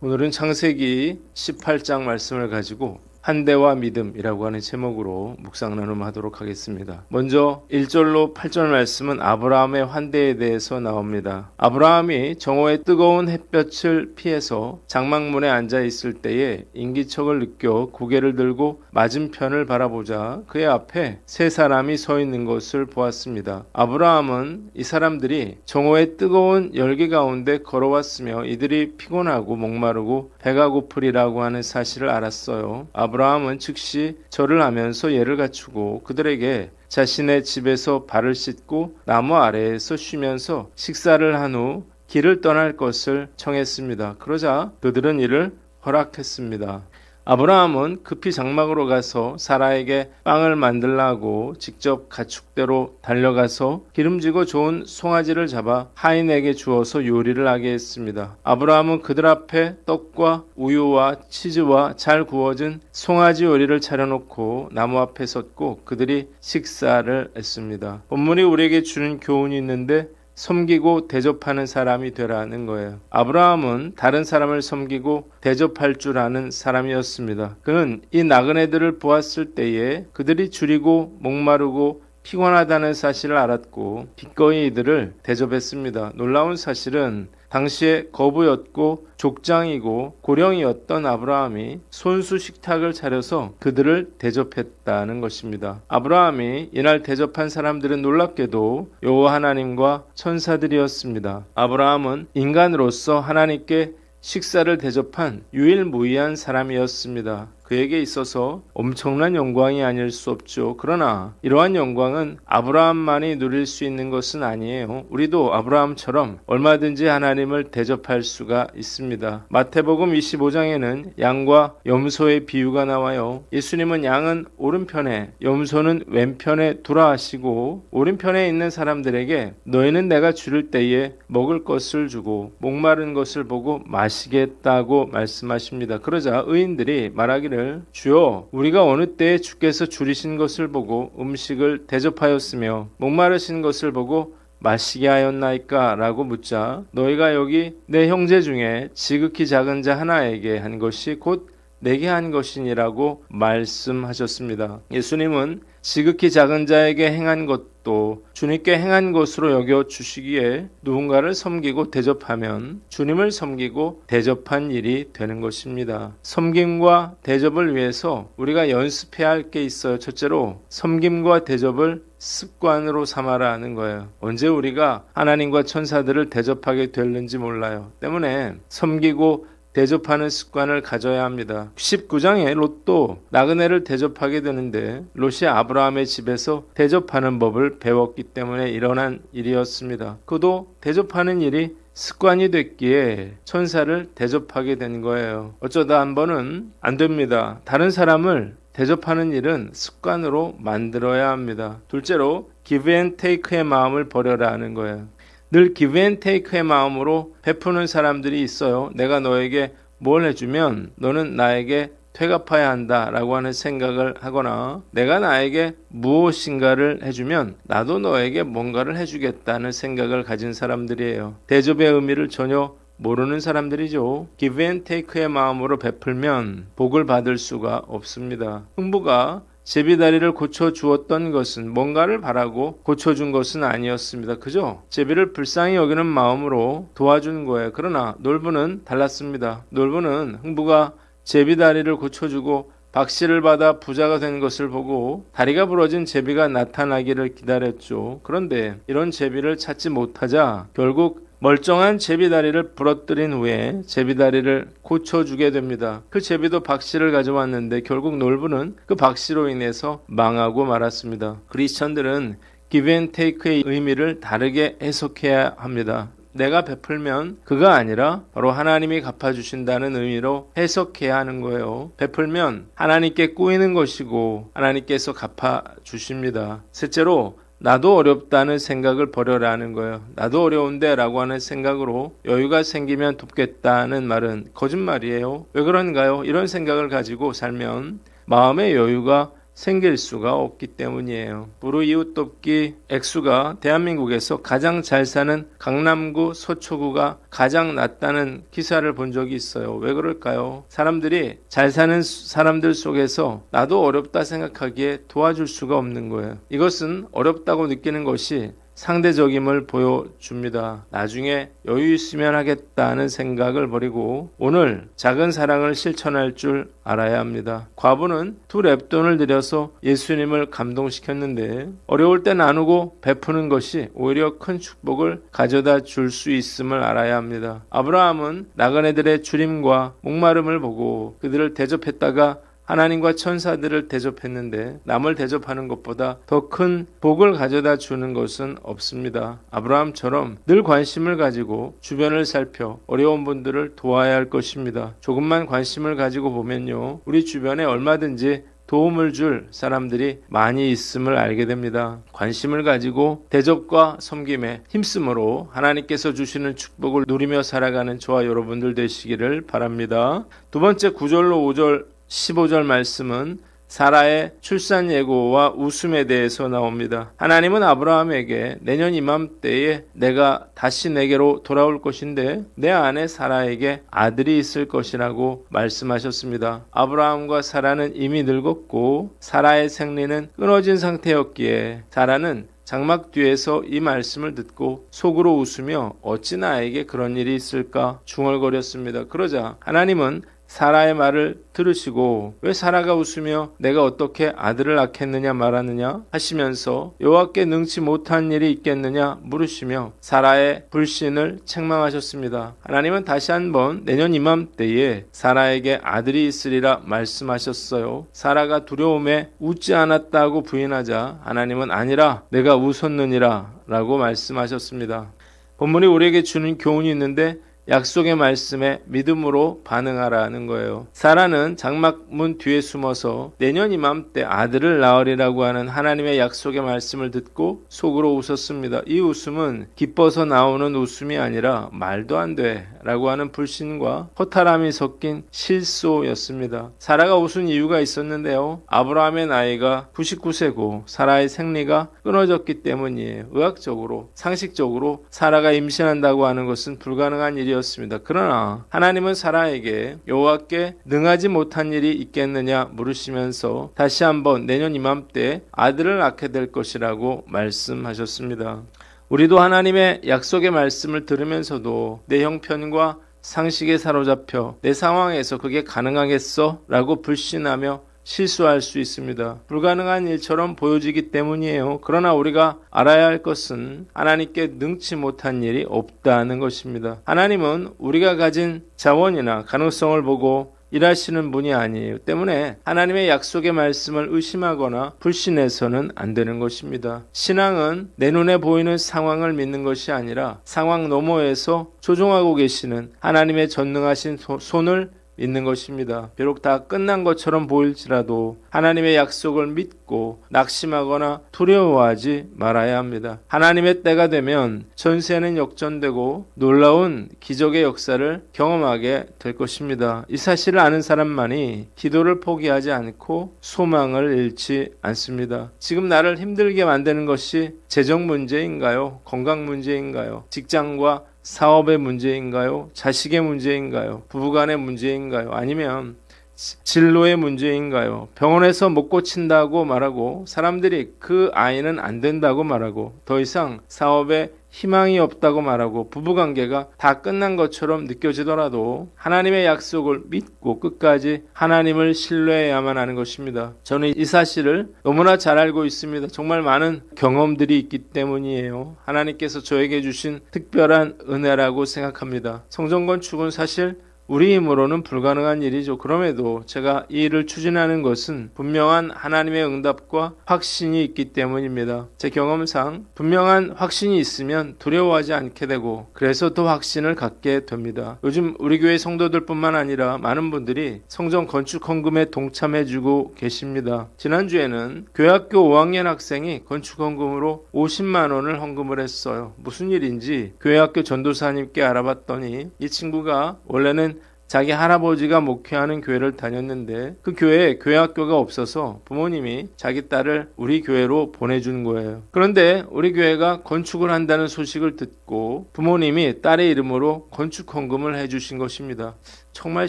오늘은 창세기 18장 말씀을 가지고 한대와 믿음이라고 하는 제목으로 묵상 나눔하도록 하겠습니다. 먼저 1절로 8절 말씀은 아브라함의 환대에 대해서 나옵니다. 아브라함이 정오의 뜨거운 햇볕을 피해서 장막문에 앉아 있을 때에 인기척을 느껴 고개를 들고 맞은편을 바라보자 그의 앞에 세 사람이 서 있는 것을 보았습니다. 아브라함은 이 사람들이 정오의 뜨거운 열기 가운데 걸어왔으며 이들이 피곤하고 목마르고 배가 고프리라고 하는 사실을 알았어요. 아브라함은 즉시 절을 하면서 예를 갖추고 그들에게 자신의 집에서 발을 씻고 나무 아래에서 쉬면서 식사를 한 후 길을 떠날 것을 청했습니다. 그러자 그들은 이를 허락했습니다. 아브라함은 급히 장막으로 가서 사라에게 빵을 만들라고 직접 가축대로 달려가서 기름지고 좋은 송아지를 잡아 하인에게 주어서 요리를 하게 했습니다. 아브라함은 그들 앞에 떡과 우유와 치즈와 잘 구워진 송아지 요리를 차려놓고 나무 앞에 섰고 그들이 식사를 했습니다. 본문이 우리에게 주는 교훈이 있는데 섬기고 대접하는 사람이 되라는 거예요. 아브라함은 다른 사람을 섬기고 대접할 줄 아는 사람이었습니다. 그는 이 나그네들을 보았을 때에 그들이 줄이고 목마르고 피곤하다는 사실을 알았고 기꺼이 이들을 대접했습니다. 놀라운 사실은 당시에 거부였고 족장이고 고령이었던 아브라함이 손수 식탁을 차려서 그들을 대접했다는 것입니다. 아브라함이 이날 대접한 사람들은 놀랍게도 여호와 하나님과 천사들이었습니다. 아브라함은 인간으로서 하나님께 식사를 대접한 유일무이한 사람이었습니다. 그에게 있어서 엄청난 영광이 아닐 수 없죠. 그러나 이러한 영광은 아브라함만이 누릴 수 있는 것은 아니에요. 우리도 아브라함처럼 얼마든지 하나님을 대접할 수가 있습니다. 마태복음 25장에는 양과 염소의 비유가 나와요. 예수님은 양은 오른편에 염소는 왼편에 두라 하시고 오른편에 있는 사람들에게 너희는 내가 줄일 때에 먹을 것을 주고 목마른 것을 보고 마시겠다고 말씀하십니다. 그러자 의인들이 말하기를 주여 우리가 어느 때에 주께서 줄이신 것을 보고 음식을 대접하였으며 목마르신 것을 보고 마시게 하였나이까? 라고 묻자 너희가 여기 내 형제 중에 지극히 작은 자 하나에게 한 것이 곧 내게 한 것이니라고 말씀하셨습니다. 예수님은 지극히 작은 자에게 행한 것도 주님께 행한 것으로 여겨 주시기에 누군가를 섬기고 대접하면 주님을 섬기고 대접한 일이 되는 것입니다. 섬김과 대접을 위해서 우리가 연습해야 할 게 있어요. 첫째로 섬김과 대접을 습관으로 삼아라 하는 거예요. 언제 우리가 하나님과 천사들을 대접하게 될는지 몰라요. 때문에 섬기고 대접하는 습관을 가져야 합니다. 19장에 롯도 나그네를 대접하게 되는데 롯이 아브라함의 집에서 대접하는 법을 배웠기 때문에 일어난 일이었습니다. 그도 대접하는 일이 습관이 됐기에 천사를 대접하게 된 거예요. 어쩌다 한 번은 안 됩니다. 다른 사람을 대접하는 일은 습관으로 만들어야 합니다. 둘째로 give and take의 마음을 버려라 하는 거예요. 늘 give and take의 마음으로 베푸는 사람들이 있어요. 내가 너에게 뭘 해주면 너는 나에게 되갚아야 한다라고 하는 생각을 하거나 내가 나에게 무엇인가를 해주면 나도 너에게 뭔가를 해주겠다는 생각을 가진 사람들이에요. 대접의 의미를 전혀 모르는 사람들이죠. give and take의 마음으로 베풀면 복을 받을 수가 없습니다. 흥부가 제비다리를 고쳐주었던 것은 뭔가를 바라고 고쳐준 것은 아니었습니다. 그죠? 제비를 불쌍히 여기는 마음으로 도와준 거예요. 그러나 놀부는 달랐습니다. 놀부는 흥부가 제비다리를 고쳐주고 박씨를 받아 부자가 된 것을 보고 다리가 부러진 제비가 나타나기를 기다렸죠. 그런데 이런 제비를 찾지 못하자 결국 멀쩡한 제비다리를 부러뜨린 후에 제비다리를 고쳐주게 됩니다. 그 제비도 박씨를 가져왔는데 결국 놀부는 그 박씨로 인해서 망하고 말았습니다. 크리스천들은 give and take의 의미를 다르게 해석해야 합니다. 내가 베풀면 그가 아니라 바로 하나님이 갚아주신다는 의미로 해석해야 하는 거예요. 베풀면 하나님께 꾸이는 것이고 하나님께서 갚아주십니다. 셋째로 나도 어렵다는 생각을 버려라는 거예요. 나도 어려운데 라고 하는 생각으로 여유가 생기면 돕겠다는 말은 거짓말이에요. 왜 그런가요? 이런 생각을 가지고 살면 마음의 여유가 생길 수가 없기 때문이에요. 불우이웃 돕기 액수가 대한민국에서 가장 잘 사는 강남구 서초구가 가장 낮다는 기사를 본 적이 있어요. 왜 그럴까요? 사람들이 잘 사는 사람들 속에서 나도 어렵다 생각하기에 도와줄 수가 없는 거예요. 이것은 어렵다고 느끼는 것이 상대적임을 보여줍니다. 나중에 여유 있으면 하겠다는 생각을 버리고 오늘 작은 사랑을 실천할 줄 알아야 합니다. 과부는 두 렙돈을 들여서 예수님을 감동시켰는데 어려울 때 나누고 베푸는 것이 오히려 큰 축복을 가져다 줄 수 있음을 알아야 합니다. 아브라함은 나그네들의 주림과 목마름을 보고 그들을 대접했다가 하나님과 천사들을 대접했는데 남을 대접하는 것보다 더 큰 복을 가져다 주는 것은 없습니다. 아브라함처럼 늘 관심을 가지고 주변을 살펴 어려운 분들을 도와야 할 것입니다. 조금만 관심을 가지고 보면요, 우리 주변에 얼마든지 도움을 줄 사람들이 많이 있음을 알게 됩니다. 관심을 가지고 대접과 섬김에 힘쓰므로 하나님께서 주시는 축복을 누리며 살아가는 저와 여러분들 되시기를 바랍니다. 두 번째 9절로 5절 15절 말씀은 사라의 출산 예고와 웃음에 대해서 나옵니다. 하나님은 아브라함에게 내년 이맘때에 내가 다시 내게로 돌아올 것인데 내 아내 사라에게 아들이 있을 것이라고 말씀하셨습니다. 아브라함과 사라는 이미 늙었고 사라의 생리는 끊어진 상태였기에 사라는 장막 뒤에서 이 말씀을 듣고 속으로 웃으며 어찌 나에게 그런 일이 있을까 중얼거렸습니다. 그러자 하나님은 사라의 말을 들으시고 왜 사라가 웃으며 내가 어떻게 아들을 낳겠느냐 말하느냐 하시면서 여호와께 능치 못한 일이 있겠느냐 물으시며 사라의 불신을 책망하셨습니다. 하나님은 다시 한번 내년 이맘때에 사라에게 아들이 있으리라 말씀하셨어요. 사라가 두려움에 웃지 않았다고 부인하자 하나님은 아니라 내가 웃었느니라 라고 말씀하셨습니다. 본문이 우리에게 주는 교훈이 있는데 약속의 말씀에 믿음으로 반응하라는 거예요. 사라는 장막문 뒤에 숨어서 내년 이맘때 아들을 낳으리라고 하는 하나님의 약속의 말씀을 듣고 속으로 웃었습니다. 이 웃음은 기뻐서 나오는 웃음이 아니라 말도 안 돼 라고 하는 불신과 허탈함이 섞인 실소였습니다. 사라가 웃은 이유가 있었는데요. 아브라함의 나이가 99세고 사라의 생리가 끊어졌기 때문이에요. 의학적으로, 상식적으로 사라가 임신한다고 하는 것은 불가능한 일이었습니다. 그러나 하나님은 사라에게 여호와께 능하지 못한 일이 있겠느냐 물으시면서 다시 한번 내년 이맘때 아들을 낳게 될 것이라고 말씀하셨습니다. 우리도 하나님의 약속의 말씀을 들으면서도 내 형편과 상식에 사로잡혀 내 상황에서 그게 가능하겠어? 라고 불신하며 실수할 수 있습니다. 불가능한 일처럼 보여지기 때문이에요. 그러나 우리가 알아야 할 것은 하나님께 능치 못한 일이 없다는 것입니다. 하나님은 우리가 가진 자원이나 가능성을 보고 일하시는 분이 아니에요. 때문에 하나님의 약속의 말씀을 의심하거나 불신해서는 안 되는 것입니다. 신앙은 내 눈에 보이는 상황을 믿는 것이 아니라 상황 너머에서 조종하고 계시는 하나님의 전능하신 손을 믿는 것입니다. 비록 다 끝난 것처럼 보일지라도 하나님의 약속을 믿고 낙심하거나 두려워하지 말아야 합니다. 하나님의 때가 되면 전세는 역전되고 놀라운 기적의 역사를 경험하게 될 것입니다. 이 사실을 아는 사람만이 기도를 포기하지 않고 소망을 잃지 않습니다. 지금 나를 힘들게 만드는 것이 재정 문제인가요? 건강 문제인가요? 직장과 사업의 문제인가요? 자식의 문제인가요? 부부간의 문제인가요? 아니면 진로의 문제인가요? 병원에서 못 고친다고 말하고 사람들이 그 아이는 안 된다고 말하고 더 이상 사업에 희망이 없다고 말하고 부부관계가 다 끝난 것처럼 느껴지더라도 하나님의 약속을 믿고 끝까지 하나님을 신뢰해야만 하는 것입니다. 저는 이 사실을 너무나 잘 알고 있습니다. 정말 많은 경험들이 있기 때문이에요. 하나님께서 저에게 주신 특별한 은혜라고 생각합니다. 성전 건축은 사실 우리 힘으로는 불가능한 일이죠. 그럼에도 제가 이 일을 추진하는 것은 분명한 하나님의 응답과 확신이 있기 때문입니다. 제 경험상 분명한 확신이 있으면 두려워하지 않게 되고 그래서 더 확신을 갖게 됩니다. 요즘 우리 교회 성도들뿐만 아니라 많은 분들이 성전 건축 헌금에 동참해주고 계십니다. 지난주에는 교회학교 5학년 학생이 건축 헌금으로 50만 원을 헌금을 했어요. 무슨 일인지 교회학교 전도사님께 알아봤더니 이 친구가 원래는 자기 할아버지가 목회하는 교회를 다녔는데 그 교회에 교회학교가 없어서 부모님이 자기 딸을 우리 교회로 보내준 거예요. 그런데 우리 교회가 건축을 한다는 소식을 듣고 부모님이 딸의 이름으로 건축 헌금을 해주신 것입니다. 정말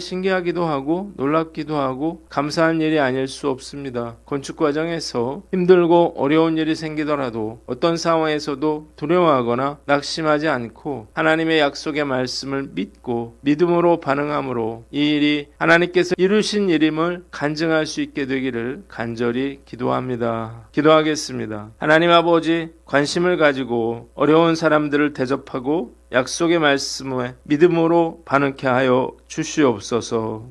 신기하기도 하고 놀랍기도 하고 감사한 일이 아닐 수 없습니다. 건축 과정에서 힘들고 어려운 일이 생기더라도 어떤 상황에서도 두려워하거나 낙심하지 않고 하나님의 약속의 말씀을 믿고 믿음으로 반응함으로 이 일이 하나님께서 이루신 일임을 간증할 수 있게 되기를 간절히 기도합니다. 기도하겠습니다. 하나님 아버지, 관심을 가지고 어려운 사람들을 대접하고 약속의 말씀에 믿음으로 반응케 하여 주시옵소서.